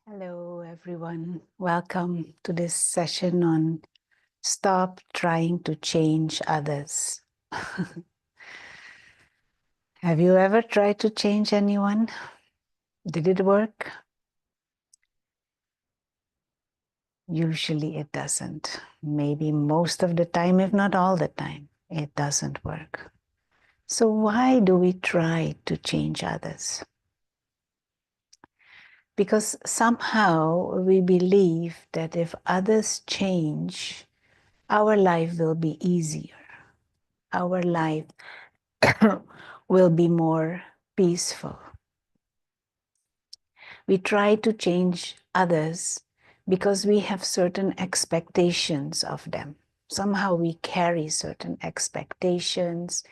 Hello, everyone. Welcome to this session on Stop Trying to Change Others. Have you ever tried to change anyone? Did it work? Usually it doesn't. Maybe most of the time, if not all the time, it doesn't work. So why do we try to change others? Because somehow we believe that if others change, our life will be easier. Our life will be more peaceful. We try to change others because we have certain expectations of them. Somehow we carry certain expectations,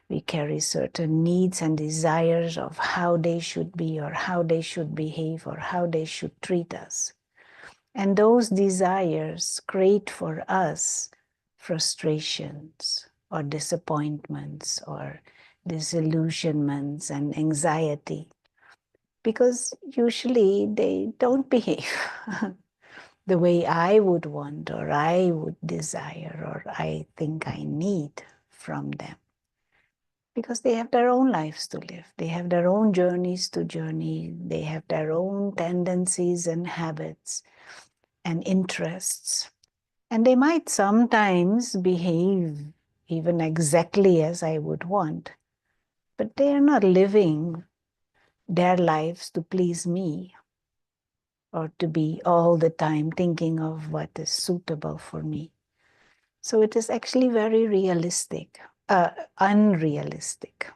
we carry certain needs and desires of how they should be or how they should behave or how they should treat us. And those desires create for us frustrations or disappointments or disillusionments and anxiety, because usually they don't behave the way I would want or I would desire or I think I need from them. Because they have their own lives to live. They have their own journeys to journey. They have their own tendencies and habits and interests. And they might sometimes behave even exactly as I would want, but they are not living their lives to please me or to be all the time thinking of what is suitable for me. So it is actually very unrealistic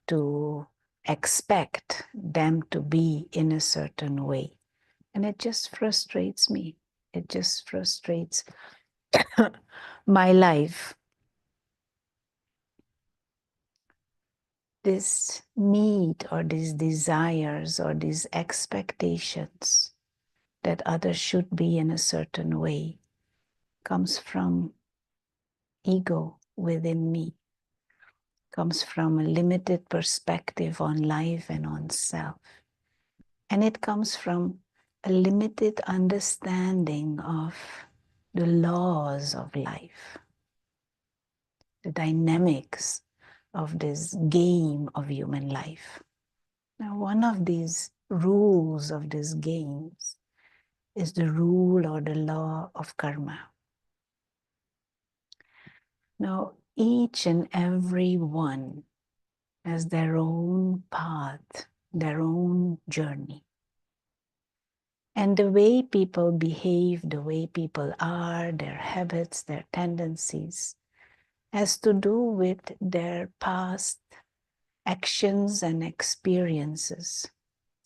to expect them to be in a certain way. And it just frustrates me. It just frustrates my life. This need or these desires or these expectations that others should be in a certain way comes from ego within me, comes from a limited perspective on life and on self. And it comes from a limited understanding of the laws of life, the dynamics of this game of human life. Now, one of these rules of these games is the rule or the law of karma. Now, each and every one has their own path, their own journey. And the way people behave, the way people are, their habits, their tendencies, has to do with their past actions and experiences,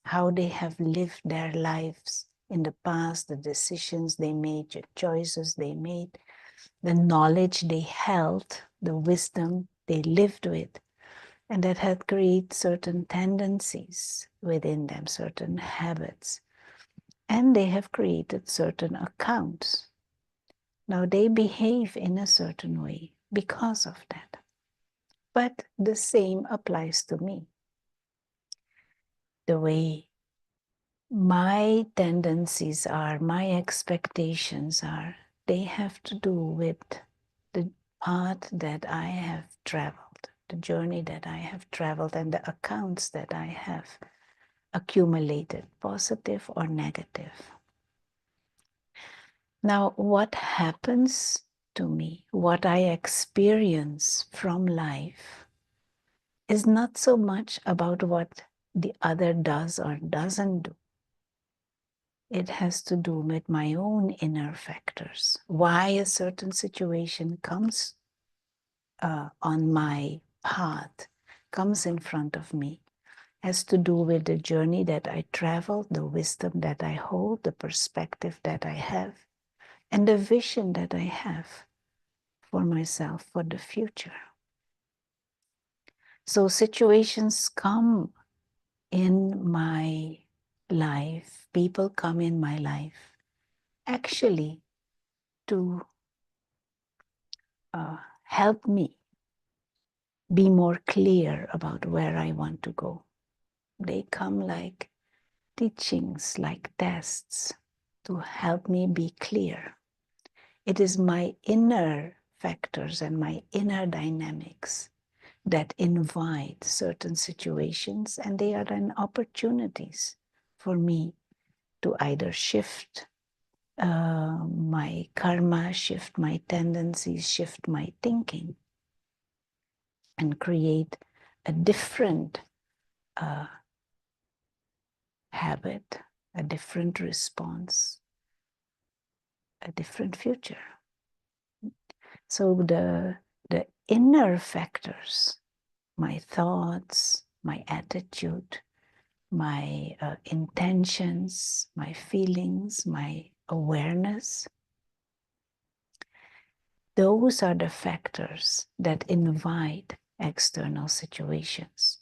how they have lived their lives in the past, the decisions they made, the choices they made, the knowledge they held, the wisdom they lived with, and that had created certain tendencies within them, certain habits, and they have created certain accounts. Now they behave in a certain way because of that. But the same applies to me. The way my tendencies are, my expectations are, they have to do with the path that I have traveled, the journey that I have traveled, and the accounts that I have accumulated, positive or negative. Now, what happens to me, what I experience from life, is not so much about what the other does or doesn't do. It has to do with my own inner factors. Why a certain situation comes on my path, comes in front of me, has to do with the journey that I travel, the wisdom that I hold, the perspective that I have, and the vision that I have for myself for the future. So situations come in my life, people come in my life actually to help me be more clear about where I want to go. They come like teachings like tests to help me be clear. It is my inner factors and my inner dynamics that invite certain situations, and they are then opportunities for me to either shift my karma, shift my tendencies, shift my thinking, and create a different habit, a different response, a different future. So the inner factors, my thoughts, my attitude, my intentions, my feelings, my awareness, those are the factors that invite external situations.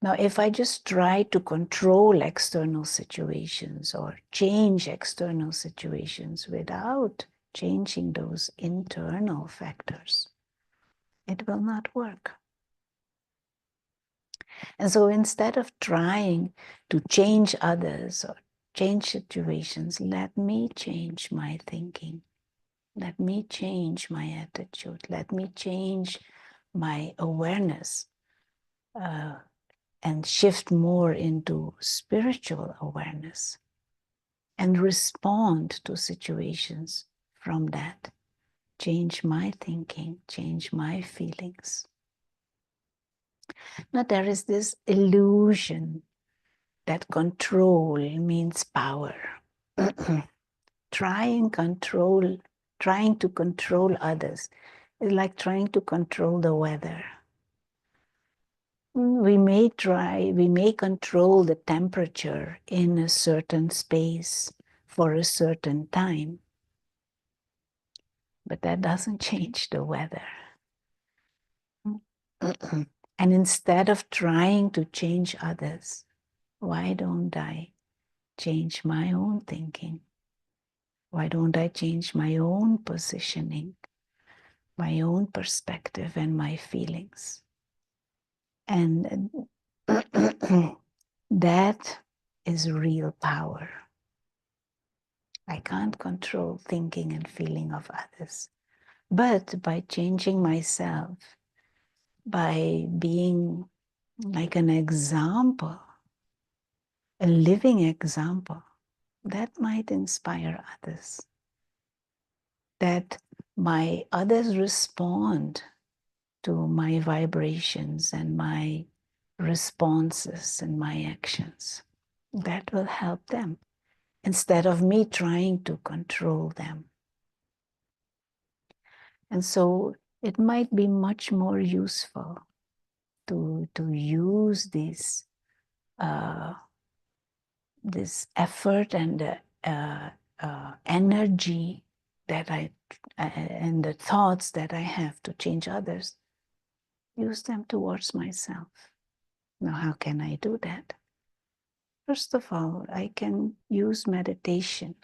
Now, if I just try to control external situations or change external situations without changing those internal factors, it will not work. And so instead of trying to change others or change situations, let me change my thinking. Let me change my attitude. Let me change my awareness and shift more into spiritual awareness and respond to situations from that. Change my thinking, change my feelings. Now, there is this illusion that control means power. Trying to control others is like trying to control the weather. We may control the temperature in a certain space for a certain time, but that doesn't change the weather. And instead of trying to change others, why don't I change my own thinking? Why don't I change my own positioning, my own perspective, and my feelings? And that is real power. I can't control thinking and feeling of others. But by changing myself, by being like an example, a living example, that might inspire others. That my others respond to my vibrations and my responses and my actions. That will help them instead of me trying to control them. And so it might be much more useful to use this effort and energy that and the thoughts that I have to change others, use them towards myself. Now, how can I do that? First of all, I can use meditation.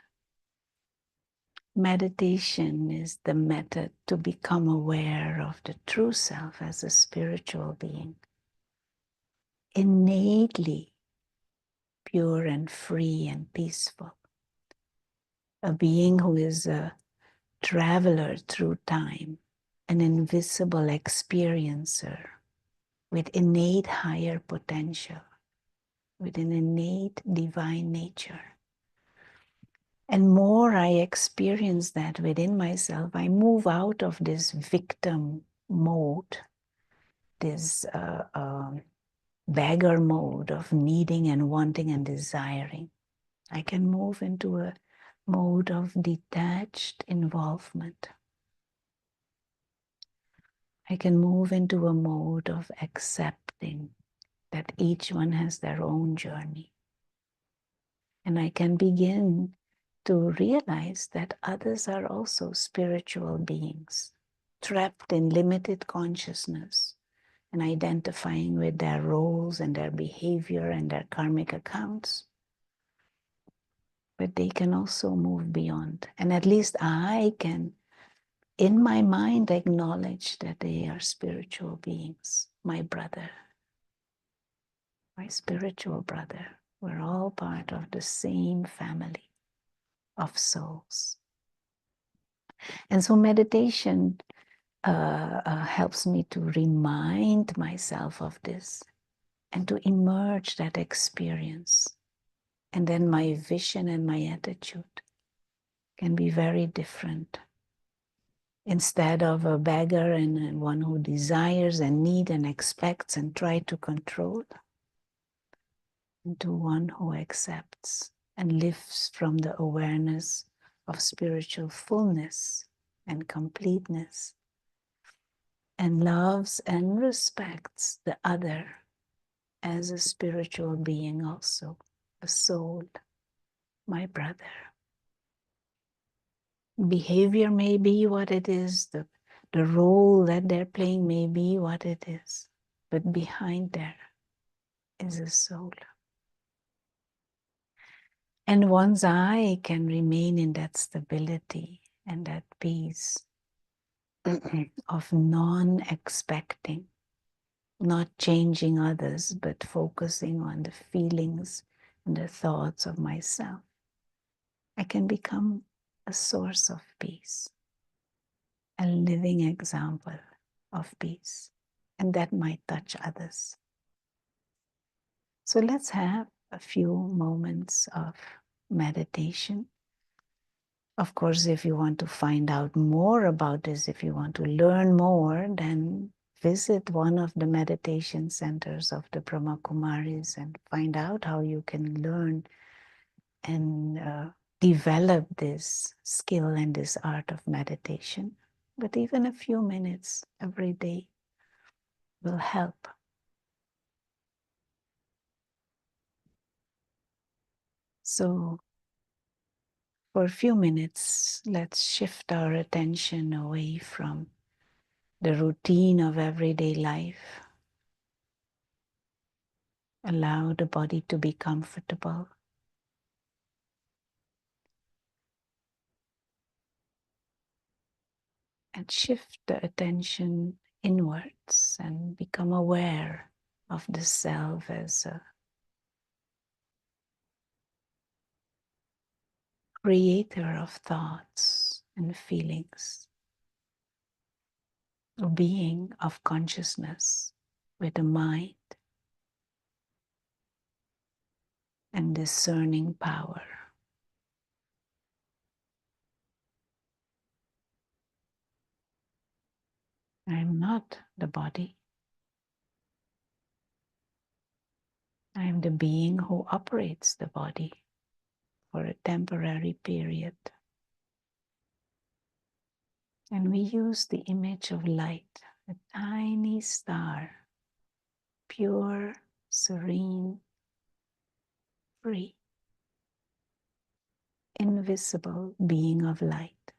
Meditation is the method to become aware of the true self as a spiritual being, innately pure and free and peaceful, a being who is a traveler through time, an invisible experiencer with innate higher potential, with an innate divine nature. And more I experience that within myself, I move out of this victim mode, this beggar mode of needing and wanting and desiring. I can move into a mode of detached involvement. I can move into a mode of accepting that each one has their own journey. And I can begin to realize that others are also spiritual beings, trapped in limited consciousness and identifying with their roles and their behavior and their karmic accounts. But they can also move beyond. And at least I can, in my mind, acknowledge that they are spiritual beings, my brother, my spiritual brother, We're all part of the same family of souls. And so meditation helps me to remind myself of this and to emerge that experience. And then my vision and my attitude can be very different. Instead of a beggar and one who desires and needs and expects and try to control, into one who accepts and lives from the awareness of spiritual fullness and completeness, and loves and respects the other as a spiritual being also, a soul, my brother. Behavior may be what it is, the role that they're playing may be what it is, but behind there is a soul. And one's eye can remain in that stability and that peace of non-expecting, not changing others, but focusing on the feelings and the thoughts of myself. I can become a source of peace, a living example of peace, and that might touch others. So let's have a few moments of meditation. Of course, if you want to find out more about this, if you want to learn more, then visit one of the meditation centers of the Brahma Kumaris and find out how you can learn and develop this skill and this art of meditation. But even a few minutes every day will help. So for a few minutes, let's shift our attention away from the routine of everyday life. Allow the body to be comfortable. And shift the attention inwards and become aware of the self as a creator of thoughts and feelings, a being of consciousness with a mind and discerning power. I am not the body. I am the being who operates the body for a temporary period. And we use the image of light, a tiny star, pure, serene, free, invisible being of light,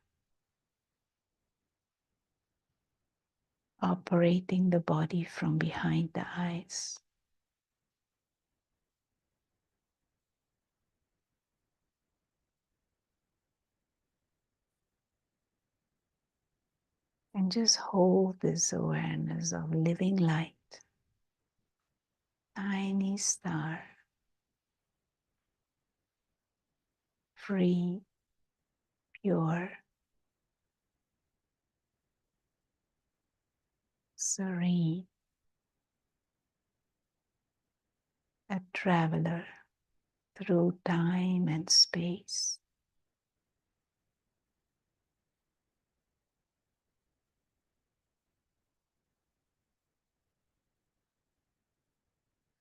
operating the body from behind the eyes. And just hold this awareness of living light, tiny star, free, pure, serene, a traveler through time and space.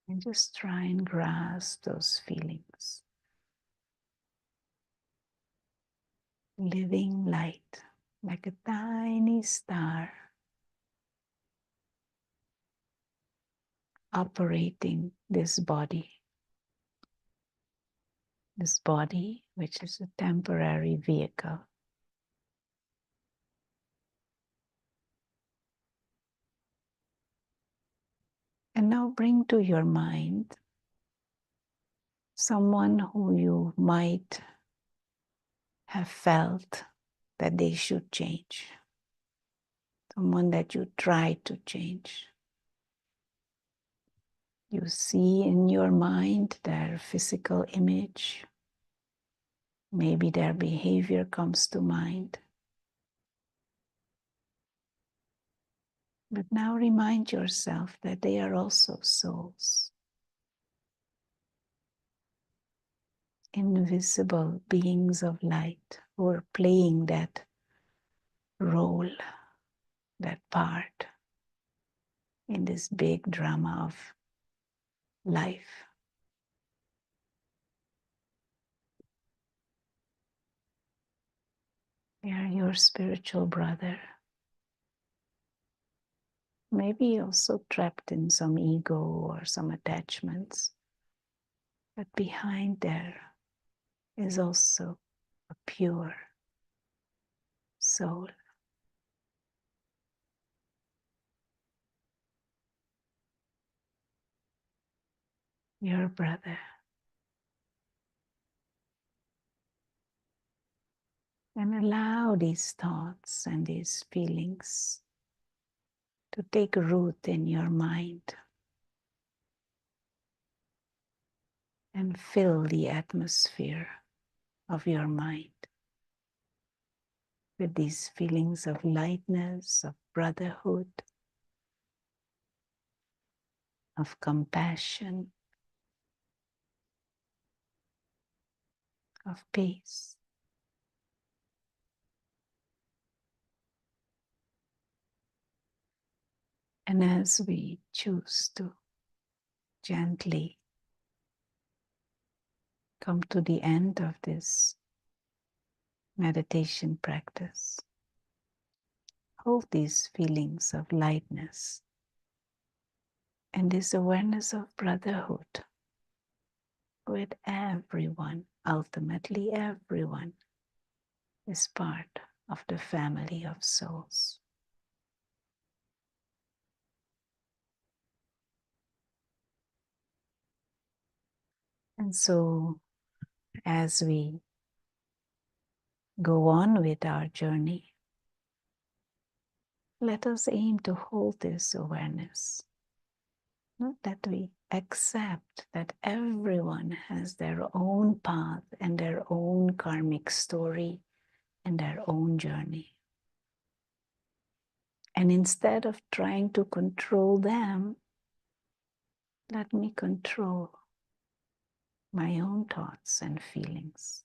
And just try and grasp those feelings. Living light, like a tiny star, operating this body which is a temporary vehicle. And now bring to your mind someone who you might have felt that they should change, someone that you tried to change. You see in your mind their physical image. Maybe their behavior comes to mind. But now remind yourself that they are also souls, invisible beings of light who are playing that role, that part in this big drama of life. They are your spiritual brother. Maybe also trapped in some ego or some attachments. But behind there is also a pure soul. Your brother. And allow these thoughts and these feelings to take root in your mind and fill the atmosphere of your mind with these feelings of lightness, of brotherhood, of compassion, of peace. And as we choose to gently come to the end of this meditation practice, hold these feelings of lightness and this awareness of brotherhood with everyone. Ultimately, everyone is part of the family of souls. And so, as we go on with our journey, let us aim to hold this awareness. Not that we accept that everyone has their own path and their own karmic story and their own journey. And instead of trying to control them, let me control my own thoughts and feelings.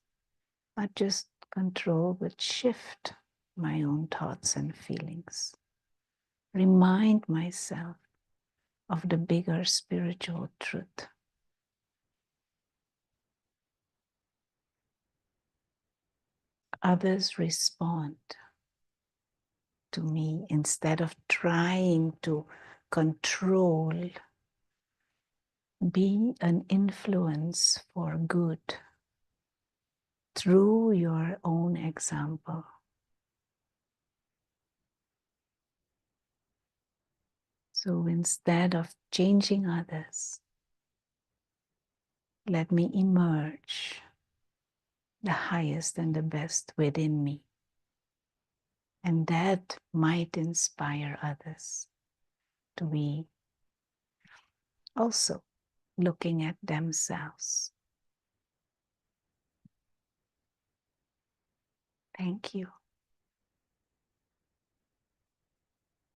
Not just control, but shift my own thoughts and feelings. Remind myself of the bigger spiritual truth. Others respond to me instead of trying to control. Be an influence for good through your own example. So instead of changing others, let me emerge the highest and the best within me. And that might inspire others to be also looking at themselves. Thank you.